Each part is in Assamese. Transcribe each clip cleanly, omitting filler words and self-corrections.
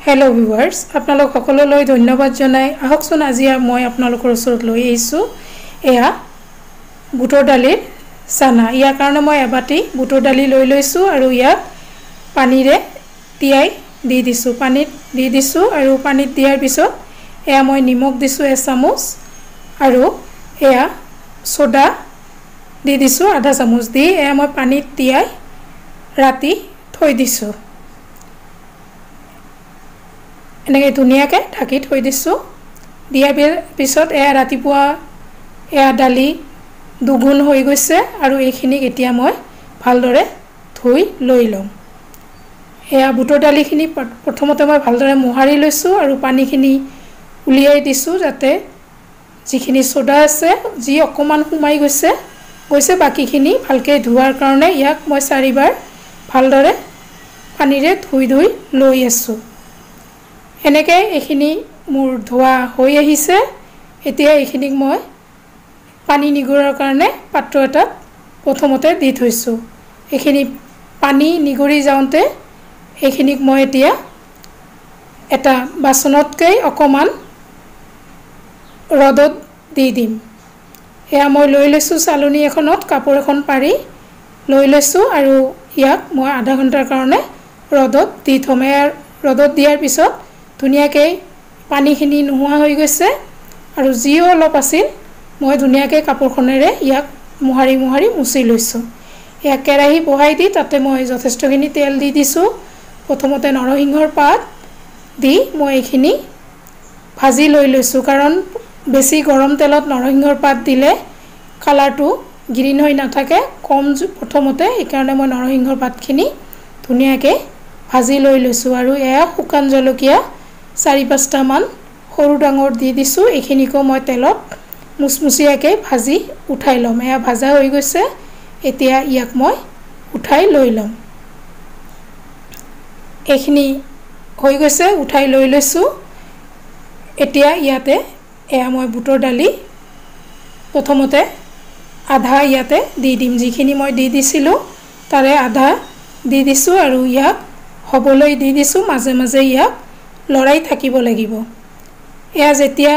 हेलो व्यूअर्स आपनालोक সকলোলৈ ধন্যবাদ জনাই আহকচোন আজি মই আপোনালোকৰ ওচৰত লৈ আহিছো এয়া বুটৰ দালিৰ চানা ইয়াৰ কাৰণে মই এবাটি বুটৰ দালি লৈ লৈছো আৰু ইয়াক পানীৰে তিয়াই দি দিছো পানীত দি দিছো আৰু পানীত দিয়াৰ পিছত এয়া মই নিমখ দিছো 1 চামুচ আৰু এয়া সোডা দি দিছো আধা চামুচ দি এয়া মই পানীত তিয়াই ৰাতি থৈ দিছো এনেকে ধুনিয়াকে ঢাকি থৈ দিছো দিয়াৰ পিছত এয়া ৰাতিপুৱা এয়া দালি দুগুণ হৈ গৈছে আৰু এইখিনি এতিয়া মই ভালদৰে ধুই লৈ লম এয়া বুটৰ দালিখিনি প্ৰথমতে মই ভালদৰে মোহাৰি লৈছো আৰু পানীখিনি উলিয়াই দিছো যাতে যিখিনি সোডা আছে যি অকমান সুমাই গৈছে বাকিখিনি ভালকে ধুৱাৰ কাৰণে ইয়াক মই 4 বাৰ ভালদৰে পানীৰে ধুই লৈ আছো এনেকে এখিনি মোৰ ধোৱা হৈ আহিছে এতিয়া এখিনিক মই পানী নিগৰাৰ কাৰণে পাত্ৰ এটা প্ৰথমতে দি থৈছো এখিনি পানী নিগৰি যাওঁতে এখিনিক মই এতিয়া এটা বাসনতকে অকমান ৰদত দি দিম এয়া মই লৈ লৈছো চালনী এখনত কাপোৰ এখন পাৰি লৈ লৈছো আৰু ইয়াক মই আধা ঘণ্টাৰ কাৰণে ৰদত দি থমে ৰদত দিয়াৰ পিছত ধুনিয়াকে পানীখিনি নোহোৱা হৈ গৈছে আৰু জিও অলপ আছিল মই ধুনিয়াকে কাপোৰখনেৰে ইয়াক মোহাৰি মুছি লৈছো ইয়া কেৰাহী বহাই দি তাতে মই যথেষ্টখিনি তেল দি দিছো প্ৰথমতে নৰসিংহৰ পাত দি মই এখিনি ভাজি লৈ লৈছো কাৰণ বেছি গৰম তেলত নৰসিংহৰ পাত দিলে কালাৰটো গ্ৰীন হৈ নাথাকে কম প্ৰথমতে এই কাৰণে মই নৰসিংহৰ পাতখিনি ধুনিয়াকে ভাজি লৈ লৈছো আৰু এয়া শুকান জলকীয়া 4-5টা মান সৰু ডাঙৰ দি দিছো এখিনিকো মই তেলত মুচমুচিয়াকে ভাজি উঠাই লম এয়া ভাজা হৈ গৈছে এতিয়া ইয়াক মই উঠাই লৈ লম এখিনি হৈ গৈছে উঠাই লৈ লৈছো এতিয়া ইয়াতে এয়া মই বুটৰ দালি প্ৰথমতে আধা ইয়াতে দি দিম যিখিনি মই দি দিছিলো তাৰে আধা দি দিছো আৰু ইয়াক হবলৈ দি দিছো মাজে মাজে ইয়াক লৰাই থাকিব লাগিব এয়া যেতিয়া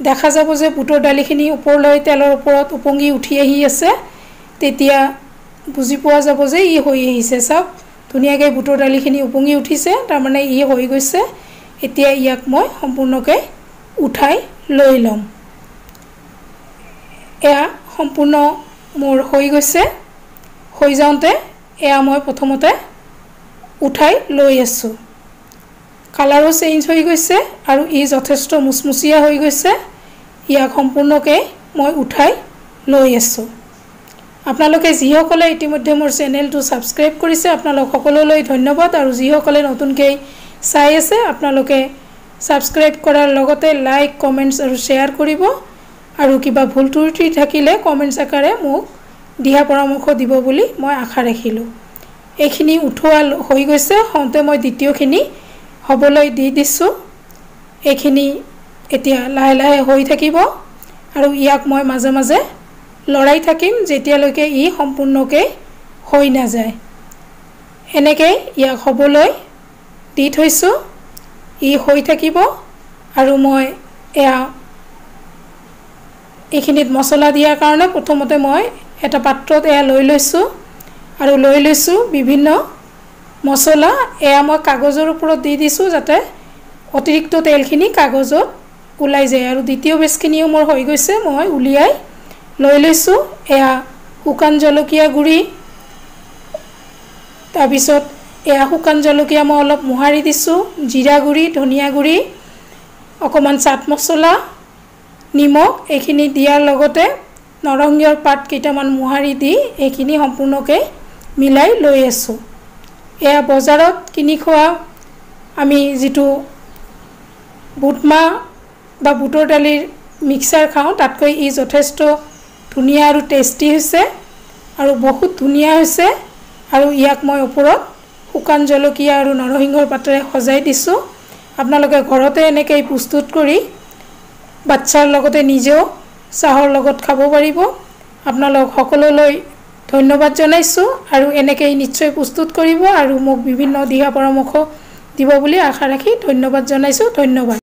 দেখা যাব যে বুটৰ দালিখিনি ওপৰলৈ তেলৰ ওপৰত উপঙি উঠি আহি আছে তেতিয়া বুজি পোৱা যাব যে ই হৈ আহিছে সব ধুনিয়াকৈ বুটৰ দালিখিনি উপঙি উঠিছে তাৰ মানে ই হৈ গৈছে এতিয়া ইয়াক মই সম্পূৰ্ণকৈ উঠাই লৈ লম এয়া সম্পূৰ্ণ মোৰ হৈ গৈছে হৈ যাওঁতে এয়া মই প্ৰথমতে উঠাই লৈ আছো কালাৰো চেঞ্জ হৈ গৈছে আৰু ই যথেষ্ট মুচমুচিয়া হৈ গৈছে ইয়াক সম্পূৰ্ণকৈ মই উঠাই লৈ আছো আপোনালোকে যিসকলে ইতিমধ্যে মোৰ চেনেলটো সাবস্ক্ৰাইব কৰিছে আপোনালোক সকলোলৈ ধন্যবাদ আৰু যিসকলে নতুনকৈ চাই আছে আপোনালোকে সাবস্ক্ৰাইব কৰাৰ লগতে লাইক কমেন্টছ আৰু শেয়াৰ কৰিব আৰু কিবা ভুল ত্ৰুটি থাকিলে কমেন্টছ আকাৰে মোক দিহা পৰামৰ্শ দিব বুলি মই আশা ৰাখিলো এইখিনি উঠোৱা হৈ গৈছে হওঁতে মই দ্বিতীয়খিনি হবলৈ দি দিছো এইখিনি এতিয়া লাহে লাহে হৈ থাকিব আৰু ইয়াক মই মাজে মাজে লৰাই থাকিম যেতিয়ালৈকে ই সম্পূৰ্ণকৈ হৈ না যায় এনেকে ইয়াক হবলৈ দি থৈছো ই হৈ থাকিব আৰু মই এয়া এইখিনিত মছলা দিয়াৰ কাৰণে প্ৰথমতে মই এটা পাত্ৰত এয়া লৈ লৈছো আৰু লৈ লৈছো বিভিন্ন মছলা এয়া মই কাগজৰ ওপৰত দি দিছো যাতে অতিৰিক্ত তেলখিনি কাগজত ওলাই যায় আৰু দ্বিতীয় বেচখিনিও মোৰ হৈ গৈছে মই উলিয়াই লৈ লৈছো এয়া শুকান জলকীয়া গুৰি তাৰ পিছত এয়া শুকান জলকীয়া মই অলপ মোহাৰি দিছো জিৰা গুৰি ধনিয়া গুৰি অকমান চাট মছলা নিমখ এইখিনি দিয়াৰ লগতে নৰসিংহৰ পাত কেইটামান মোহাৰি দি এইখিনি সম্পূৰ্ণকৈ মিলাই লৈ আছো এয়া বজাৰত কিনি খোৱা আমি যেটো বুটমা বা বুটৰ দালিৰ মিক্সাৰ খাওঁ তাতকৈ ই যথেষ্ট ধুনিয়া আৰু টেষ্টি হৈছে আৰু বহুত ধুনিয়া হৈছে আৰু ইয়াক মই ওপৰত শুকান জলকীয়া আৰু নৰসিংহৰ পাতেৰে সজাই দিছো আপোনালোকে ঘৰতে এনেকৈ প্ৰস্তুত কৰি বাচ্চাৰ লগতে নিজেও চাহৰ লগত খাব পাৰিব আপোনালোক সকলোলৈ ধন্যবাদ জনাইছো আৰু এনেকৈ নিশ্চয় প্ৰস্তুত কৰিব আৰু মোক বিভিন্ন দিহা পৰামৰ্শ দিব বুলি আশা ৰাখি ধন্যবাদ জনাইছোঁ। ধন্যবাদ।